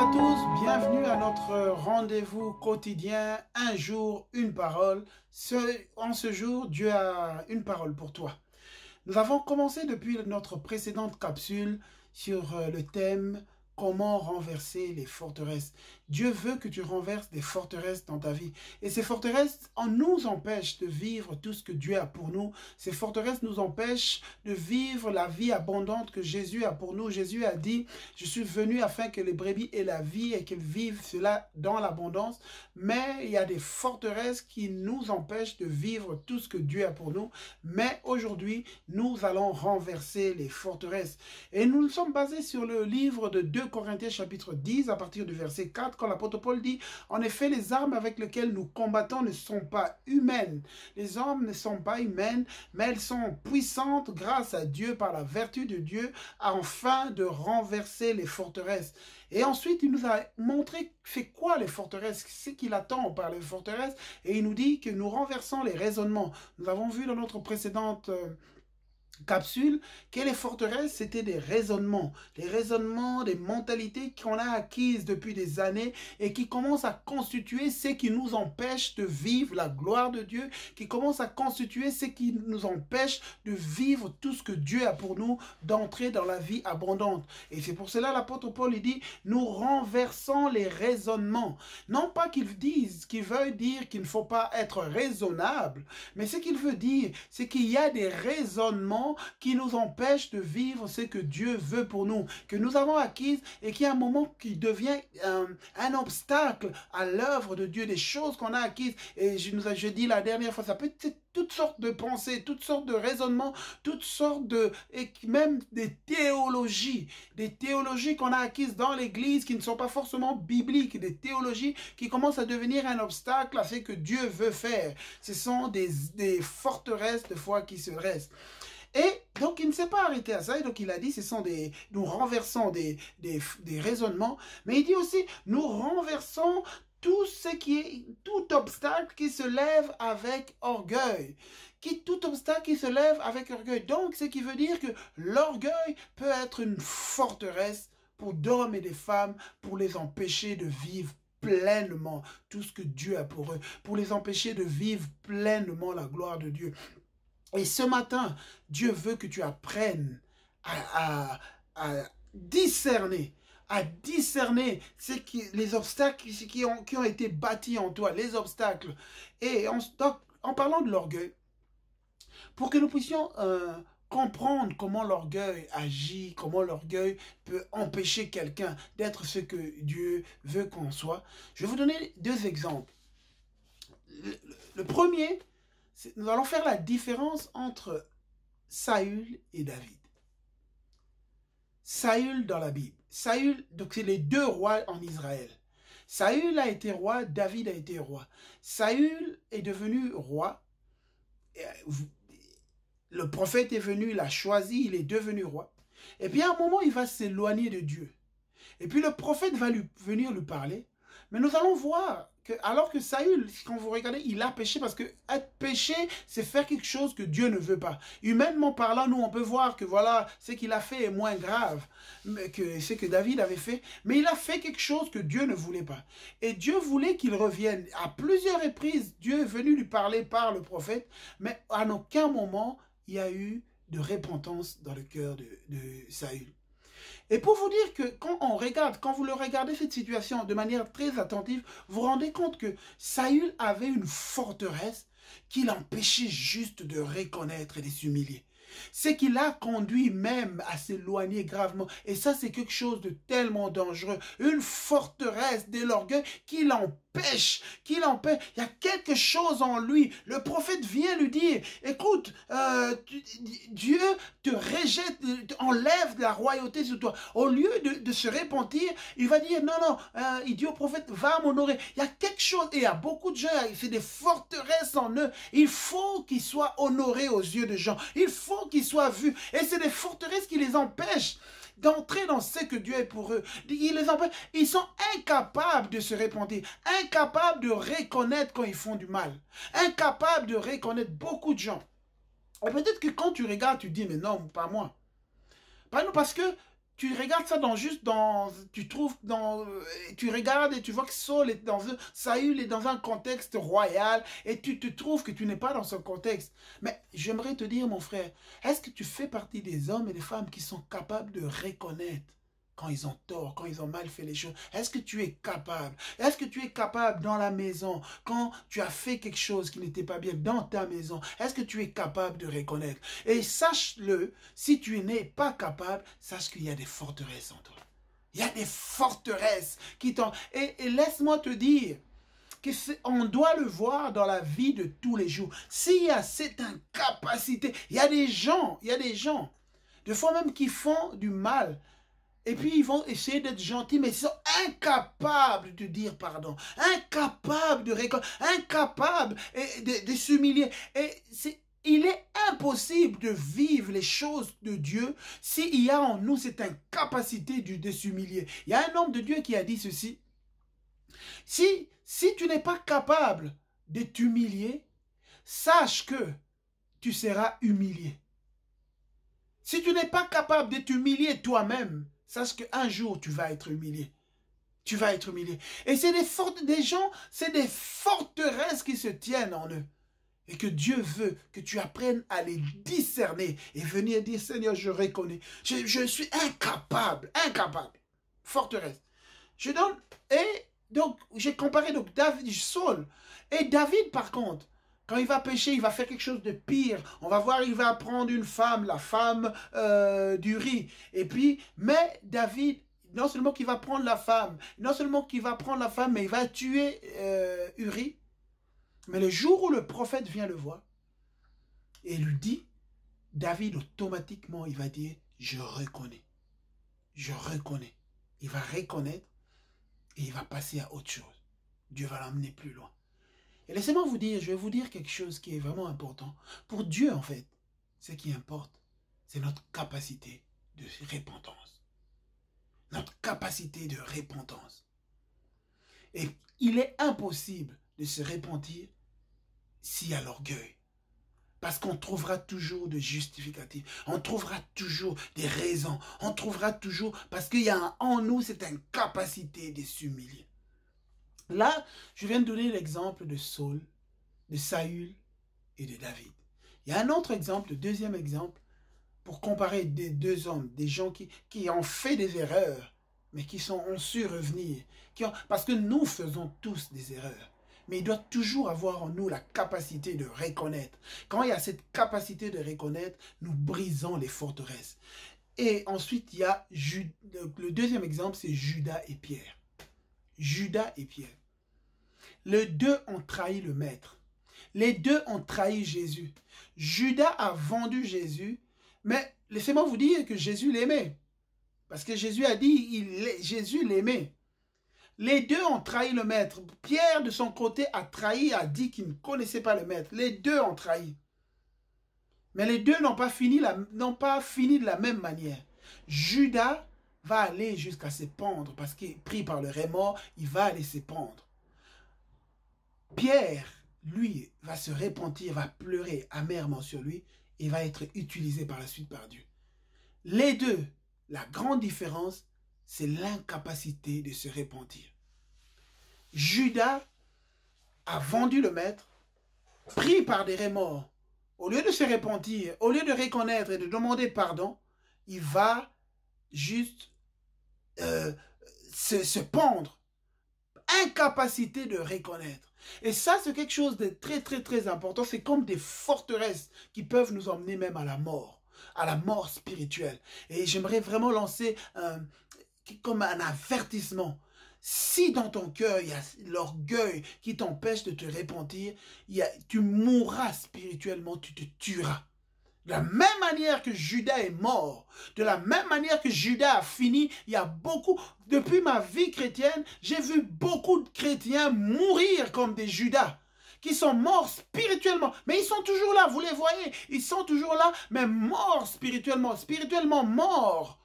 à tous, bienvenue à notre rendez-vous quotidien, un jour, une parole. En ce jour, Dieu a une parole pour toi. Nous avons commencé depuis notre précédente capsule sur le thème comment renverser les forteresses. Dieu veut que tu renverses des forteresses dans ta vie. Et ces forteresses nous empêchent de vivre tout ce que Dieu a pour nous. Ces forteresses nous empêchent de vivre la vie abondante que Jésus a pour nous. Jésus a dit, je suis venu afin que les brebis aient la vie et qu'elles vivent cela dans l'abondance. Mais il y a des forteresses qui nous empêchent de vivre tout ce que Dieu a pour nous. Mais aujourd'hui, nous allons renverser les forteresses. Et nous nous sommes basés sur le livre de 2 Corinthiens chapitre 10 à partir du verset 4 quand l'apôtre Paul dit « En effet, les armes avec lesquelles nous combattons ne sont pas humaines. Les armes ne sont pas humaines, mais elles sont puissantes grâce à Dieu, par la vertu de Dieu, afin de renverser les forteresses. » Et ensuite, il nous a montré c'est quoi les forteresses, ce qu'il attend par les forteresses, et il nous dit que nous renversons les raisonnements. Nous avons vu dans notre précédente capsule que les forteresses c'était des raisonnements, des mentalités qu'on a acquises depuis des années et qui commencent à constituer ce qui nous empêche de vivre la gloire de Dieu, qui commencent à constituer ce qui nous empêche de vivre tout ce que Dieu a pour nous, d'entrer dans la vie abondante. Et c'est pour cela l'apôtre Paul il dit nous renversons les raisonnements, non pas qu'il veuille dire qu'il ne faut pas être raisonnable, mais ce qu'il veut dire c'est qu'il y a des raisonnements qui nous empêche de vivre ce que Dieu veut pour nous, que nous avons acquise et qui à un moment qui devient un obstacle à l'œuvre de Dieu, des choses qu'on a acquises. Et je dis la dernière fois, ça peut être toutes sortes de pensées, toutes sortes de raisonnements, toutes sortes et même des théologies qu'on a acquises dans l'Église qui ne sont pas forcément bibliques, des théologies qui commencent à devenir un obstacle à ce que Dieu veut faire. Ce sont des forteresses de foi qui se restent. Et donc, il ne s'est pas arrêté à ça. Et donc, il a dit, nous renversons des raisonnements. Mais il dit aussi, nous renversons tout obstacle qui se lève avec orgueil. Tout obstacle qui se lève avec orgueil. Donc, ce qui veut dire que l'orgueil peut être une forteresse pour d'hommes et des femmes, pour les empêcher de vivre pleinement tout ce que Dieu a pour eux, pour les empêcher de vivre pleinement la gloire de Dieu. Et ce matin, Dieu veut que tu apprennes à discerner, les obstacles qui ont été bâtis en toi, les obstacles. Et en parlant de l'orgueil, pour que nous puissions comprendre comment l'orgueil agit, comment l'orgueil peut empêcher quelqu'un d'être ce que Dieu veut qu'on soit, je vais vous donner deux exemples. Le premier, nous allons faire la différence entre Saül et David. Saül dans la Bible. Saül, donc c'est les deux rois en Israël. Saül a été roi, David a été roi. Saül est devenu roi. Le prophète est venu, il l'a choisi, il est devenu roi. Et puis à un moment, il va s'éloigner de Dieu. Et puis le prophète va venir lui parler. Mais nous allons voir que, alors que Saül, quand vous regardez, il a péché parce que être péché, c'est faire quelque chose que Dieu ne veut pas. Humainement parlant, nous, on peut voir que voilà, ce qu'il a fait est moins grave que ce que David avait fait. Mais il a fait quelque chose que Dieu ne voulait pas. Et Dieu voulait qu'il revienne. À plusieurs reprises, Dieu est venu lui parler par le prophète. Mais à aucun moment, il y a eu de repentance dans le cœur de Saül. Et pour vous dire que quand vous le regardez cette situation de manière très attentive, vous vous rendez compte que Saül avait une forteresse qui l'empêchait juste de reconnaître et de s'humilier. C'est qui l'a conduit même à s'éloigner gravement. Et ça, c'est quelque chose de tellement dangereux. Une forteresse de l'orgueil qui l'empêche. Il y a quelque chose en lui. Le prophète vient lui dire, écoute, Dieu te rejette, enlève la royauté sur toi. Au lieu de se repentir, il va dire, non, il dit au prophète, va m'honorer. Il y a quelque chose, et il y a beaucoup de gens, c'est des forteresses en eux. Il faut qu'ils soient honorés aux yeux des gens. Il faut qu'ils soient vus. Et c'est des forteresses qui les empêchent d'entrer dans ce que Dieu est pour eux. Ils sont incapables de se repentir, incapables de reconnaître quand ils font du mal, incapables de reconnaître beaucoup de gens. Et peut-être que quand tu regardes, tu dis, mais non, pas moi. Pas nous, parce que tu regardes ça tu trouves tu regardes et tu vois que Saül est dans un contexte royal et tu te trouves que tu n'es pas dans ce contexte. Mais j'aimerais te dire, mon frère, est-ce que tu fais partie des hommes et des femmes qui sont capables de reconnaître quand ils ont tort, quand ils ont mal fait les choses? Est-ce que tu es capable? Est-ce que tu es capable dans la maison, quand tu as fait quelque chose qui n'était pas bien dans ta maison? Est-ce que tu es capable de reconnaître? Et sache-le, si tu n'es pas capable, sache qu'il y a des forteresses en toi. Il y a des forteresses qui t'ont... Et laisse-moi te dire qu'on doit le voir dans la vie de tous les jours. S'il y a cette incapacité, il y a des gens, des fois même qui font du mal, et puis ils vont essayer d'être gentils, mais ils sont incapables de dire pardon, incapables de réconcilier, incapables de s'humilier. Et il est impossible de vivre les choses de Dieu s'il y a en nous cette incapacité de s'humilier. Il y a un homme de Dieu qui a dit ceci: si tu n'es pas capable de t'humilier, sache que tu seras humilié. Si tu n'es pas capable de t'humilier toi-même, sache qu'un jour, tu vas être humilié. Tu vas être humilié. Et c'est des gens, c'est des forteresses qui se tiennent en eux. Et que Dieu veut que tu apprennes à les discerner et venir dire: Seigneur, je reconnais. Je suis incapable. Forteresse. Je donne... Et donc, j'ai comparé donc Saul. Et David, par contre, quand il va pécher, il va faire quelque chose de pire. On va voir, il va prendre une femme, la femme d'Uri. Et puis, mais David, non seulement qu'il va prendre la femme, mais il va tuer Uri. Mais le jour où le prophète vient le voir et lui dit, David automatiquement, il va dire: je reconnais. Je reconnais. Il va reconnaître et il va passer à autre chose. Dieu va l'emmener plus loin. Et laissez-moi vous dire, je vais vous dire quelque chose qui est vraiment important. Pour Dieu, en fait, ce qui importe, c'est notre capacité de repentance. Notre capacité de repentance. Et il est impossible de se repentir s'il y a l'orgueil. Parce qu'on trouvera toujours des justificatifs. On trouvera toujours des raisons. On trouvera toujours... Parce qu'il y a en nous cette incapacité de s'humilier. Là, je viens de donner l'exemple de Saul, de Saül et de David. Il y a un autre exemple, le deuxième exemple, pour comparer des deux hommes, des gens qui ont fait des erreurs, mais qui ont su revenir. Parce que nous faisons tous des erreurs. Mais il doit toujours avoir en nous la capacité de reconnaître. Quand il y a cette capacité de reconnaître, nous brisons les forteresses. Et ensuite, il y a le deuxième exemple, c'est Judas et Pierre. Judas et Pierre. Les deux ont trahi le maître. Les deux ont trahi Jésus. Judas a vendu Jésus, mais laissez-moi vous dire que Jésus l'aimait. Parce que Jésus a dit, Jésus l'aimait. Les deux ont trahi le maître. Pierre, de son côté, a trahi, a dit qu'il ne connaissait pas le maître. Les deux ont trahi. Mais les deux n'ont pas fini de la même manière. Judas va aller jusqu'à se pendre parce qu'il est pris par le remords, il va aller se pendre. Pierre, lui, va se repentir, va pleurer amèrement sur lui et va être utilisé par la suite par Dieu. Les deux, la grande différence, c'est l'incapacité de se repentir. Judas a vendu le maître, pris par des remords. Au lieu de se repentir, au lieu de reconnaître et de demander pardon, il va juste se pendre. Incapacité de reconnaître. Et ça, c'est quelque chose de très, très, très important. C'est comme des forteresses qui peuvent nous emmener même à la mort spirituelle. Et j'aimerais vraiment lancer comme un avertissement. Si dans ton cœur, il y a l'orgueil qui t'empêche de te repentir, tu mourras spirituellement, tu te tueras. De la même manière que Judas est mort, de la même manière que Judas a fini, il y a beaucoup, depuis ma vie chrétienne, j'ai vu beaucoup de chrétiens mourir comme des Judas, qui sont morts spirituellement, mais ils sont toujours là, vous les voyez, ils sont toujours là, mais morts spirituellement morts,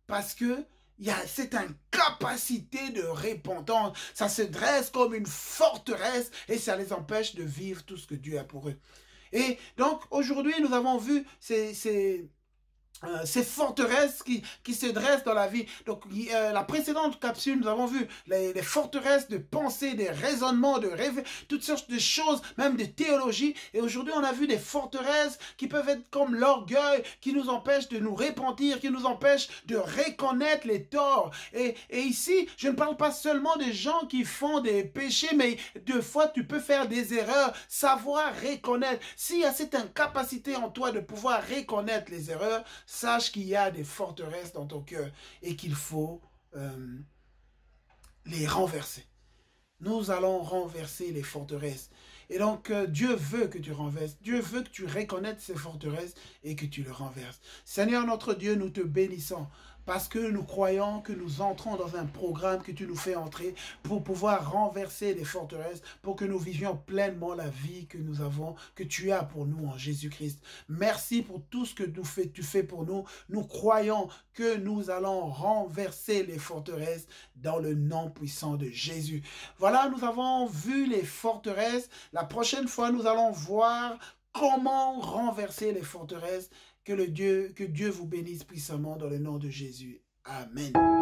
parce que il y a cette incapacité de repentance, ça se dresse comme une forteresse et ça les empêche de vivre tout ce que Dieu a pour eux. Et donc, aujourd'hui, nous avons vu ces ces forteresses qui se dressent dans la vie. Donc, la précédente capsule, nous avons vu les forteresses de pensée, des raisonnements, de rêves, toutes sortes de choses, même de théologie. Et aujourd'hui, on a vu des forteresses qui peuvent être comme l'orgueil, qui nous empêchent de nous repentir, qui nous empêchent de reconnaître les torts. Et ici, je ne parle pas seulement des gens qui font des péchés, mais deux fois, tu peux faire des erreurs, savoir reconnaître. S'il y a cette incapacité en toi de pouvoir reconnaître les erreurs, sache qu'il y a des forteresses dans ton cœur et qu'il faut les renverser. Nous allons renverser les forteresses. Et donc, Dieu veut que tu renverses. Dieu veut que tu reconnaisses ces forteresses et que tu les renverses. Seigneur notre Dieu, nous te bénissons parce que nous croyons que nous entrons dans un programme que tu nous fais entrer pour pouvoir renverser les forteresses, pour que nous vivions pleinement la vie que nous avons, que tu as pour nous en Jésus-Christ. Merci pour tout ce que tu fais pour nous. Nous croyons que nous allons renverser les forteresses dans le nom puissant de Jésus. Voilà, nous avons vu les forteresses. La prochaine fois, nous allons voir comment renverser les forteresses. Que Dieu vous bénisse puissamment dans le nom de Jésus. Amen.